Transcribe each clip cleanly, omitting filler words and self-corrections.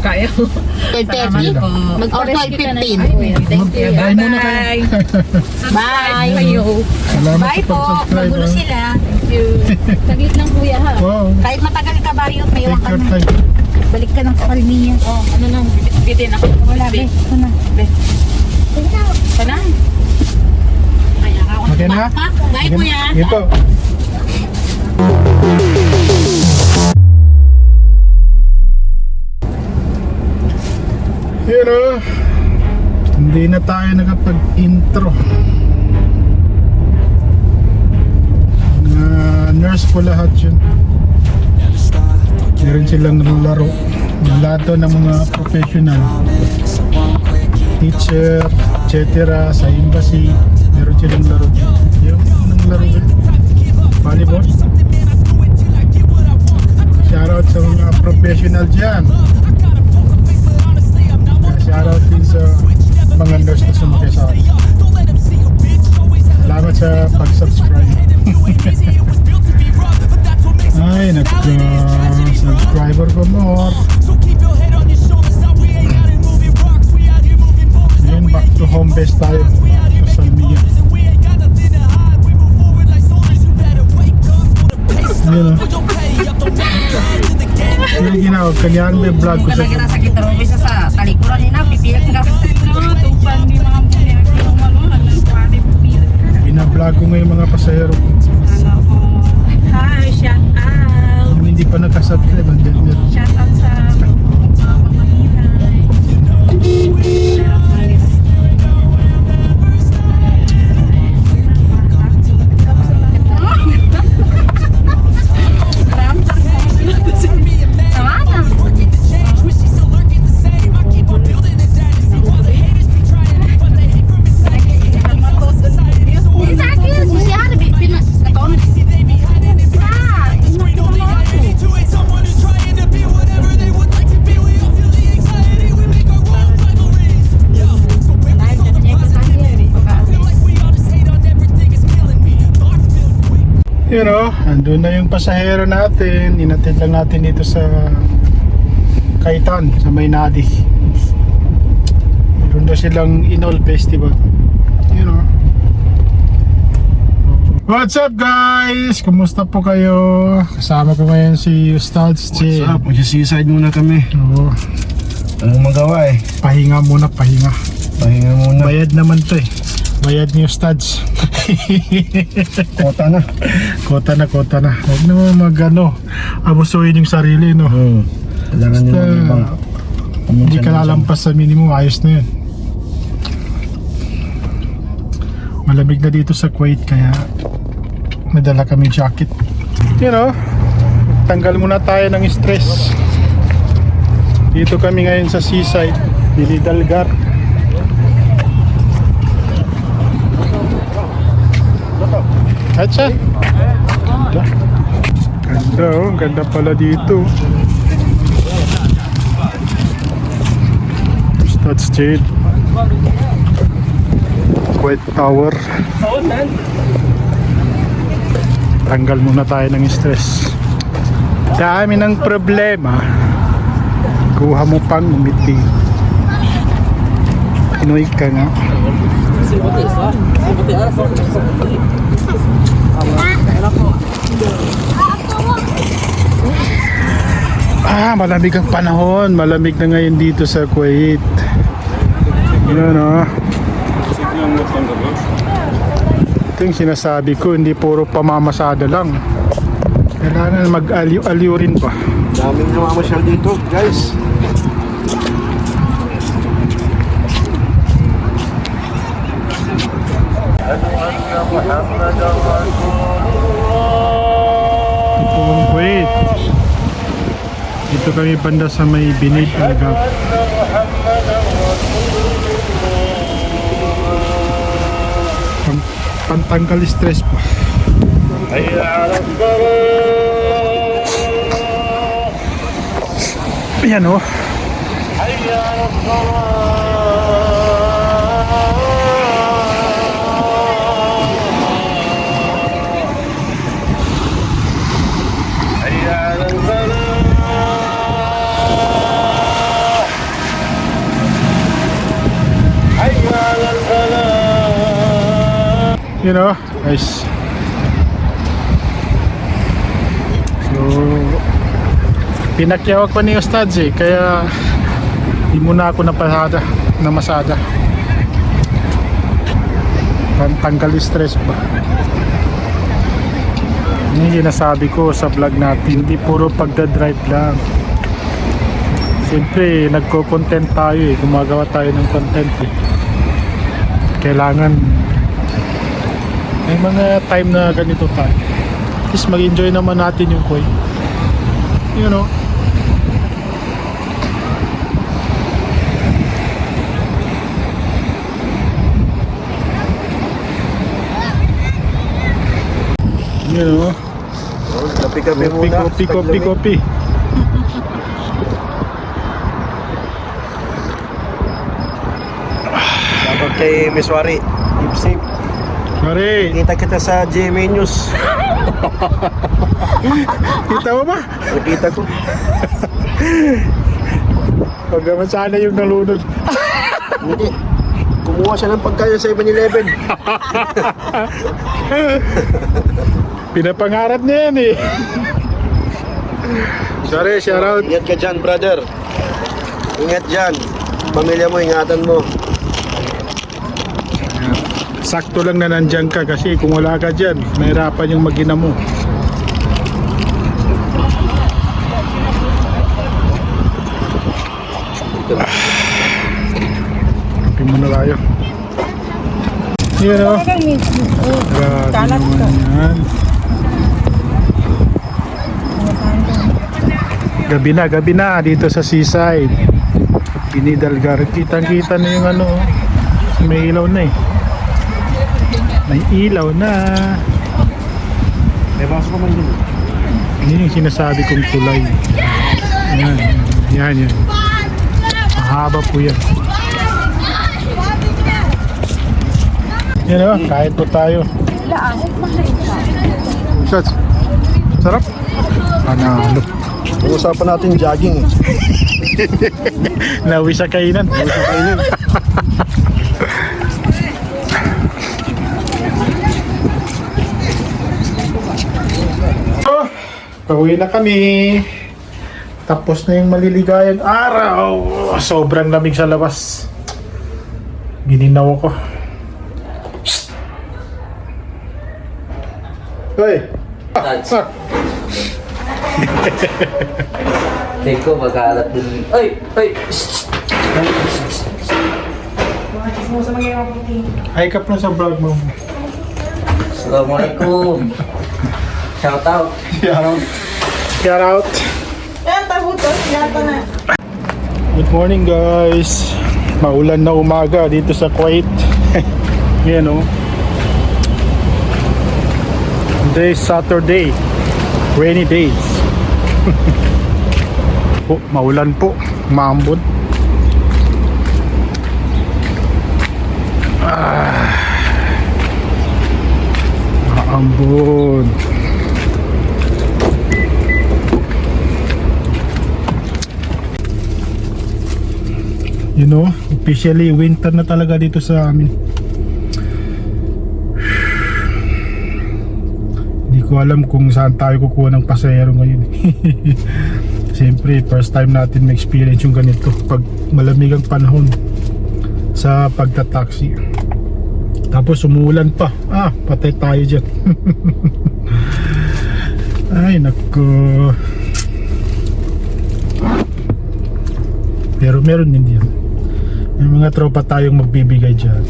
Kaya ko. 5:30? Mag-or 12:15. Thank you. Bye muna kayo. Bye! Kayo. Salamat Bye sa po! pag-subscribe. Magulo sila. Thank you. Saglit lang kuya ha. Wow. Kahit matagal ka bayot, may Take iwan ka your na. time. Balik ka ng Kalmiya. Oh, ano nang bitin ako. Wala, be. Ito na. Be. Sana. Kaya ako. Okay na? Bye, kuya. Ito. Yun o. Hindi na tayo nakapag-intro. Nurse po lahat yun. Meron silang laro. Lahat to ng mga professional. Teacher, etc. Sa embassy. Meron silang laro. Yung anong laro yun? Volleyball. Shoutout sa mga professional dyan. Shoutout din sa mga nurse na sumakay sa akin. Salamat sa pag-subscribe. Ay, nagka-subscriber ko more. Ngayon, back to home base tayo. Social media. Ayun o. Yung ginawag, kanyang may vlog ko sa... Lagi na sakit na rumisa sa talikuran niya na. Pipiyak ka. Tupan di mga punya. Kung maluhan ng kwari pupil. Bina-vlog ko ngayon mga pasahero ko. Ano ko. Hi, shout out. Yung hindi pa nakasubscribe, andyan meron. Shout out sa mga hinay. You know, andun na yung pasahero natin. Inatid lang natin dito sa Kaitan, sa Maynadi. Meron daw silang Inol Festival. You know. What's up guys? Kumusta po kayo? Kasama ko ngayon si Ustads J. What's up? Mag-seaside muna kami. Oo. Anong magawa eh? Pahinga muna, pahinga. Pahinga muna. Bayad naman to eh. Bayad ni Ustads. Kota na. Kota na, kota na. Huwag naman mag-ano, abusuin yung sarili, no? Kailangan nyo ng ibang. Hindi ka lalampas sa minimum, ayos na yun. Malamig na dito sa Kuwait, kaya nadala kami jacket. You know, tanggal muna tayo ng stress. Dito kami ngayon sa seaside, Bilidalgar. Atcha. Ganda oh, ganda pala dito. That's Jade. Kuwait Tower. Tanggal muna tayo ng stress. Dami ng problema. Kuha mo pang umiti. Pinoy ka nga. Malamig ang panahon. Malamig na ngayon dito sa Kuwait. Yun o. Ito yung sinasabi ko, hindi puro pamamasada lang. Kailangan mag-aliw rin pa. Daming namamasyal dito, guys. Ito ang Kuwait. Dito kami banda sa may Binid Algab. Pantanggal stress pa. Ayan o. You know, guys. So, pinakyawag pa ni Ustads eh, kaya di muna ako namasada. Tanggal stress ba? Yung sinasabi ko sa vlog natin, hindi puro pagdadrive lang. Siyempre, nagko-content tayo eh, gumagawa tayo ng content eh. Kailangan may mga time na ganito tayo. At least mag-enjoy naman natin yung Kuwait. You know. You know. Kapi-kapi muna. Kopi. Dapat kay Miss Wari. Keep safe. Mari, Kita sa GMA News. kita mo ba? Nakita ko. Huwag naman sana yung nalunod. Hindi. Kumuha siya ng pagkain sa 7-Eleven. Pinapangarap niya yan eh. Sorry, shout out. Ingat ka dyan, brother. Ingat dyan. Pamilya mo, ingatan mo. Sakto lang na nandyan ka kasi kung wala ka dyan, mahirapan yung mag-ina mo. Kapi muna tayo. Yun o. Grabe naman yan. Gabi na dito sa seaside. Binidalgar. Kitang-kita na yung ano. May ilaw na eh. May ilaw na. May baso ka man dun. Yun yung sinasabi kong kulay. Yan. Mahaba po yan. Yan o, kahit po tayo. Shots. Sarap. Panalo. Usapan natin jogging eh. Nawi sa kainan. Pauwi na kami. Tapos na yung maliligayang araw. Sobrang lamig sa labas. Gininaw ako. Psst. Hoy! Take ko, magkalat din. Ay! Ay ka sa vlog mo. Assalamualaikum. Shout out. Shout out. Good morning guys. Maulan na umaga dito sa Kuwait. Yan o. Today is Saturday. Rainy days. Po, maulan po. Maambon. Maambon. You know, officially winter na talaga dito sa amin. Hindi ko alam kung saan tayo kukuha ng pasahero ngayon. Siyempre, first time natin ma-experience yung ganito pag malamig ang panahon sa pagtataksi. Tapos umuulan pa. Patay tayo dyan. Ay, naku. Pero meron din yan. May mga tropa tayong magbibigay dyan.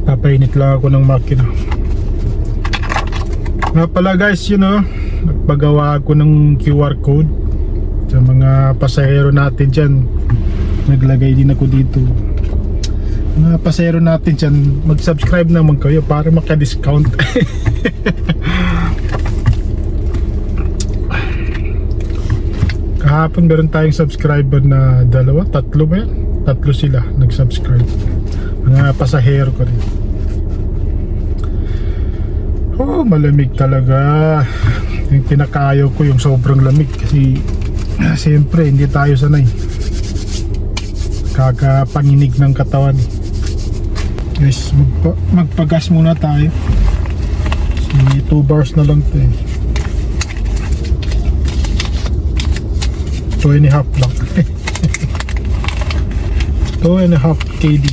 Papainit lang ako ng makina. Nga pala guys, you know, nagpagawa ako ng QR code sa mga pasahero natin dyan. Naglagay din ako dito. Mga pasahero natin dyan, mag-subscribe naman kayo para maka-discount. Kahapon meron tayong subscriber na tatlo ba yan? Tatlo sila nag-subscribe. Mga pasahero ko rin. Oh, malamig talaga. Yung pinakaayaw ko yung sobrang lamig kasi siyempre hindi tayo sanay. Kakapanginig ng katawan. Guys, magpagas muna tayo. May 2 bars na lang to eh. 2.5 lang. 2.5 KD.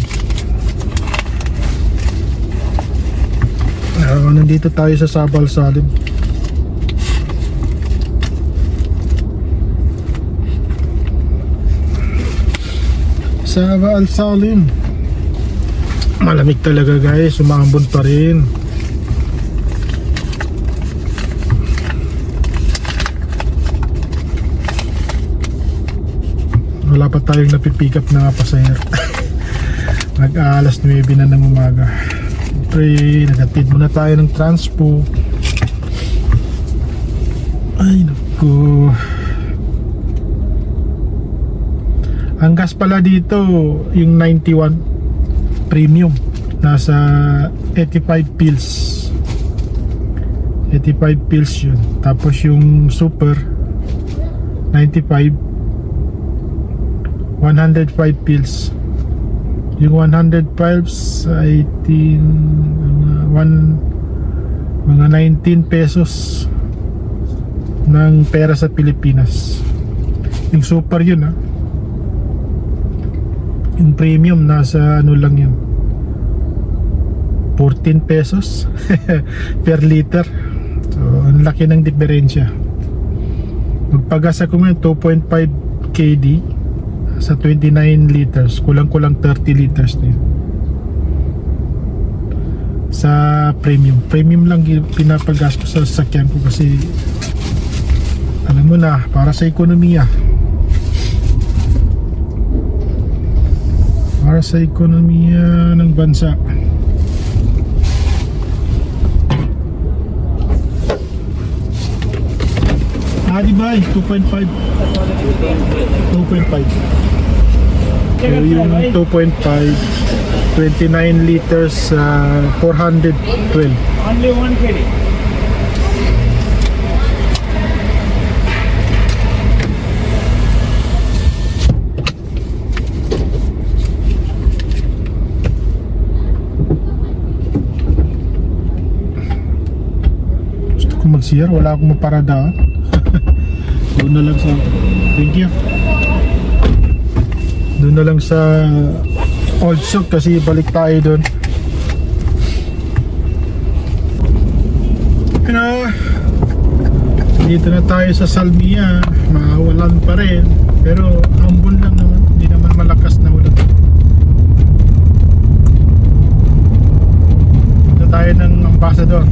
Nandito tayo sa Sabal Salim. Sabal Salim. Malamig talaga guys, umambon pa rin. Wala pa tayong napipick up na pasahero. Mag-alas 9 na ng umaga. Siyempre, nagatid muna tayo ng transpo. Ay naku. Ang gas pala dito, yung 91 premium, nasa 85 pills. 85 pills yun. Tapos yung super 95, 105 pills. Yung 100 pills ay mga 19 pesos ng pera sa Pilipinas. Yung super yun ha. Yung premium nasa ano lang yun, 14 pesos per liter. So ang laki ng diferensya. Magpagas ako ngayon 2.5 KD sa 29 liters, kulang-kulang 30 liters na yun. Sa premium lang pinapagas ko sa sasakyan ko kasi alam mo na, para sa ekonomiya. Para sa ekonomiya ng bansa. Diba? 2.5. 2.5. So yung 2.5, 29 liters, 412. Only 1 KD. Gusto ko mag-CR, wala akong maparadaan. Doon na lang sa, thank you, doon na lang sa Old Souk kasi balik tayo doon. Dito na tayo sa Salmia. Mawalan pa rin pero ambon lang naman, hindi naman malakas na ulan. Dito tayo ng Ambassador.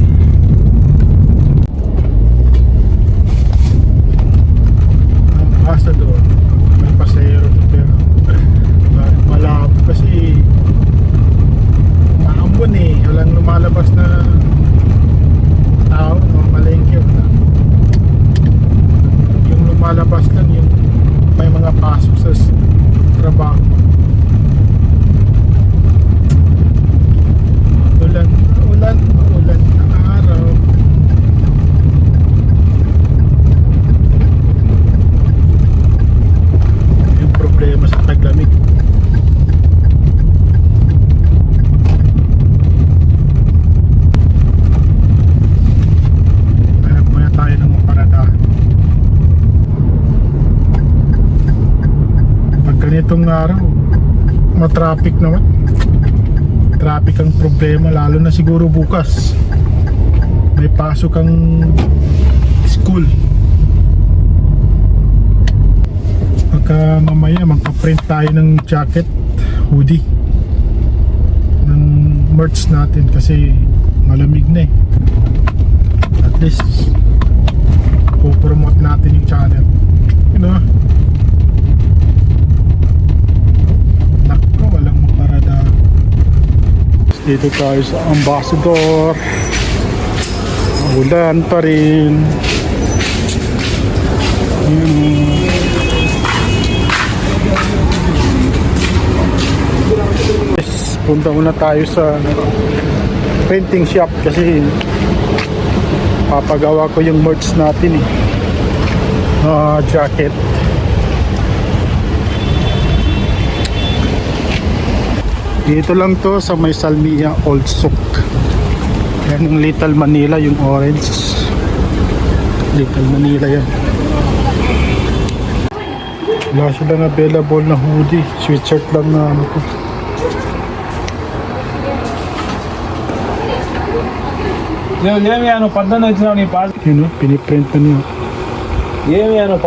Ambassador, may pasahero pero malabo kasi maambon eh, walang lumalabas na tao, malengke. Yung lumalabas lang yung may mga pasok sa trabaho. Ulan ng araw. Problema sa taglamig. Maya tayo ng maparadahan. Pag ganitong araw, matraffic naman. Traffic ang problema, lalo na siguro bukas. May pasok ang school. Pagka mamaya magpa-print tayo ng jacket, hoodie, ng merch natin kasi malamig na eh. At least po-promote natin yung channel, you know. Nakko, walang maparada. Dito tayo sa Ambassador. Ulan pa rin. Punta muna tayo sa printing shop kasi papagawa ko yung merch natin eh. Jacket. Dito lang to sa may Salmia Old Souk. Yan yung Little Manila, yung orange. Little Manila yan. Wala silang available na hoodie. Sweatshirt lang na ano ko. Yun o, piniprint pa niyo. Yun o,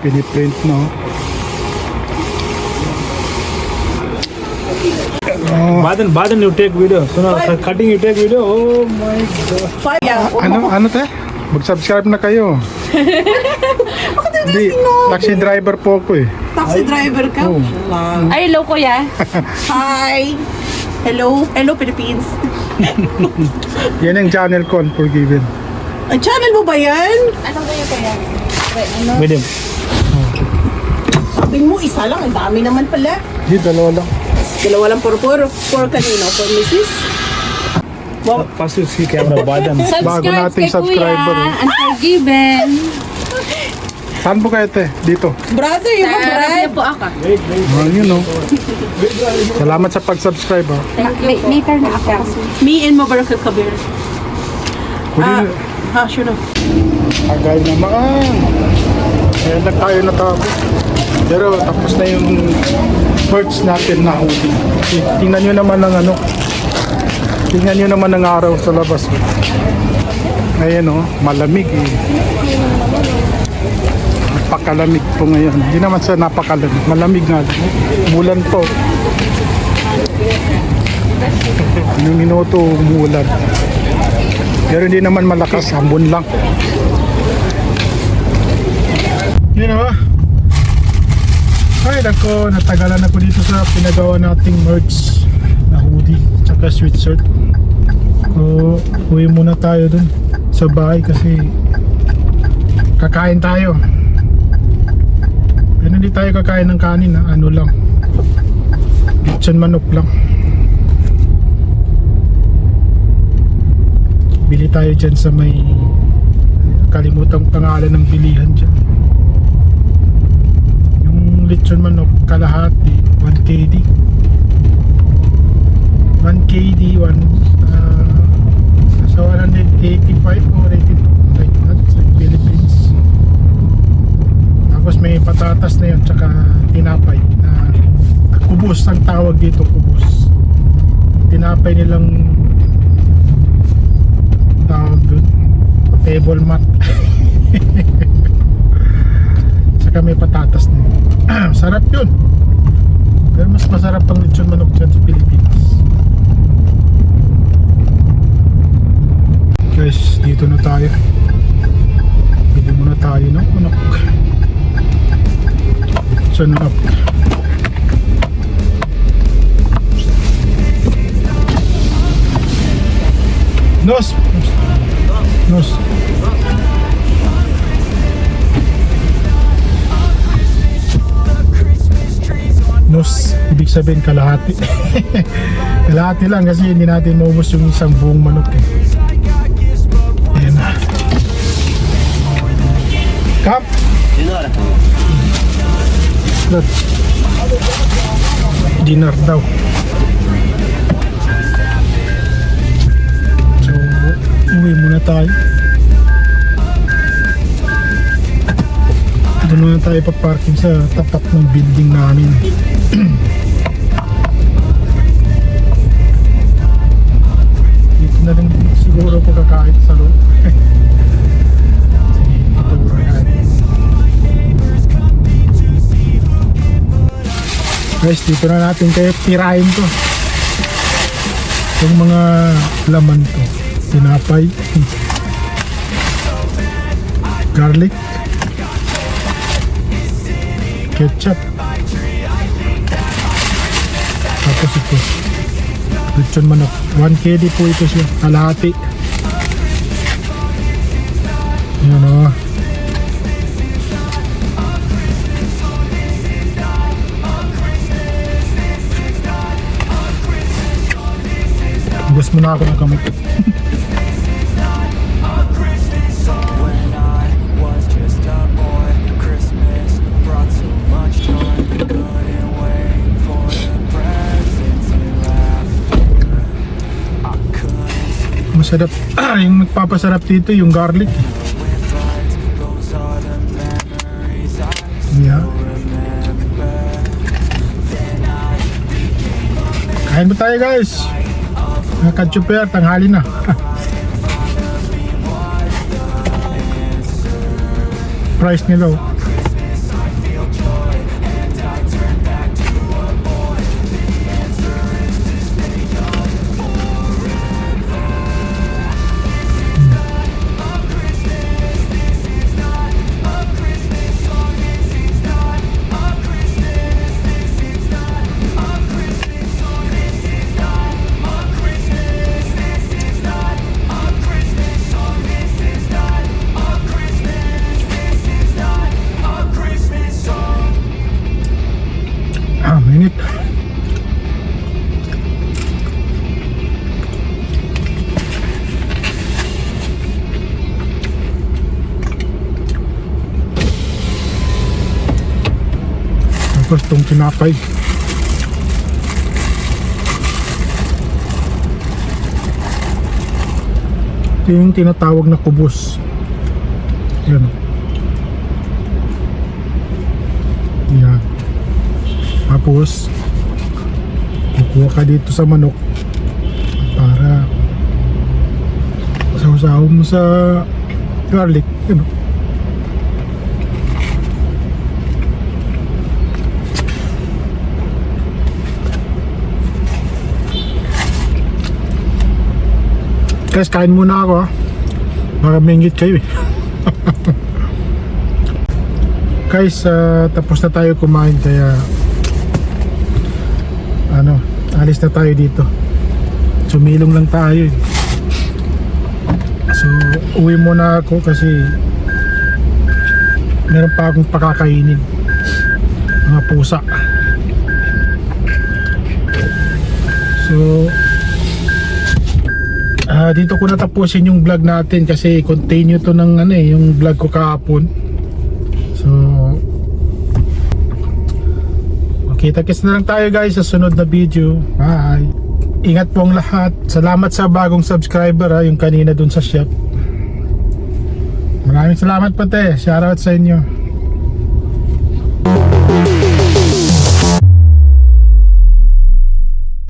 piniprint na o. Baden you take video. So cutting you take video. Oh my god. Ano te? Mag-subscribe na kayo. Hindi, taxi driver po ako eh. Taxi driver ka? Oh. Wow. Ay, hello kuya. Hi! Hello? Hello, Philippines. Yan ang channel ko, Unforgiven. Ang channel mo ba yan? Anong kuya kuya? Medium. Sabi mo, isa lang. Ang dami naman pala. Hindi, dalawa lang. Dalawa lang por kanino? For Mrs.? First you see camera Baden. Bago nating subscriber. Unforgiven. Saan po kayo te? Dito. Brother, yung Arabiya bride. po ako. Yun o. Salamat sa pag-subscribe ha. Later na ako. Me and Mubarak Kabir. Huli, Sure na. agay naman. Kaya na tayo natapos. Pero tapos na yung merch natin na hoodie. Tingnan nyo naman ang ano. Tingnan nyo naman ang araw sa labas. Ayan o, malamig eh. Napakalamig po ngayon. Hindi naman sa napakalamig. Malamig nga. Umulan po. Yung minuto umulan. Pero hindi naman malakas. Ambon lang. Yun o. Ay, nako. Natagalan ako dito sa pinagawa nating merch na hoodie. Tsaka sweatshirt. So, uwi muna tayo dun sa bahay kasi kakain tayo. Pero hindi tayo kakain ng kanin ha? Ano lang, lechon manok lang. Bili tayo dyan sa may, kalimutan pangalan ng bilihan dyan. Yung lechon manok kalahati 1 KD 1 KD, so 185 or 82 like that sa Philippines. Tapos may patatas na yun tsaka tinapay na kubos ang tawag dito, kubos. Tinapay nilang tawag dun, table mat. Tsaka may patatas na yun. Sarap yun, pero mas masarap ang lechon manok dyan sa Pilipinas. Guys, dito na tayo. Bili muna tayo ng manok. Lechon up. Nos. Nos, ibig sabihin kalahati. Kalahati lang kasi hindi natin maubos yung isang buong manok eh. Ayan na. Kap! Dinner daw. So, uwi muna tayo. Doon muna tayo pa-parking sa tapat ng building namin. Dito na rin siguro po kakain sa loob. Sige, ito yan. Guys, dito na natin kayo tirahin to. Yung mga laman to. Tinapay. Garlic. Ketchup. Tapos ito lechon manok 1 KD po ito siya, kalahati. Yan o. Hugas muna ako ng kamay. When I was just a boy, Christmas brought so much Sarap. Yung nagpapasarap dito yung garlic. Yeah. Kain mo tayo guys. Mga katsuper, tanghali na. Price nila. Minute. Tapos itong tinapay. Ito yung tinatawag na kubos. Yan. Yan. Tapos kukuha ka dito sa manok para sausaw mo sa garlic, you know. Guys, kain muna ako ha. Baka mingit kayo eh. Guys, tapos na tayo kumain kaya alis na tayo dito. Sumilong lang tayo eh. So uwi muna ako kasi meron pa akong pakakainin, mga pusa. So dito ko natapusin yung vlog natin kasi continue to ng yung vlog ko kahapon. So kita-kits na lang tayo guys sa sunod na video. Bye. Ingat po ang lahat. Salamat sa bagong subscriber yung kanina dun sa shop. Maraming salamat pati. Shoutout sa inyo.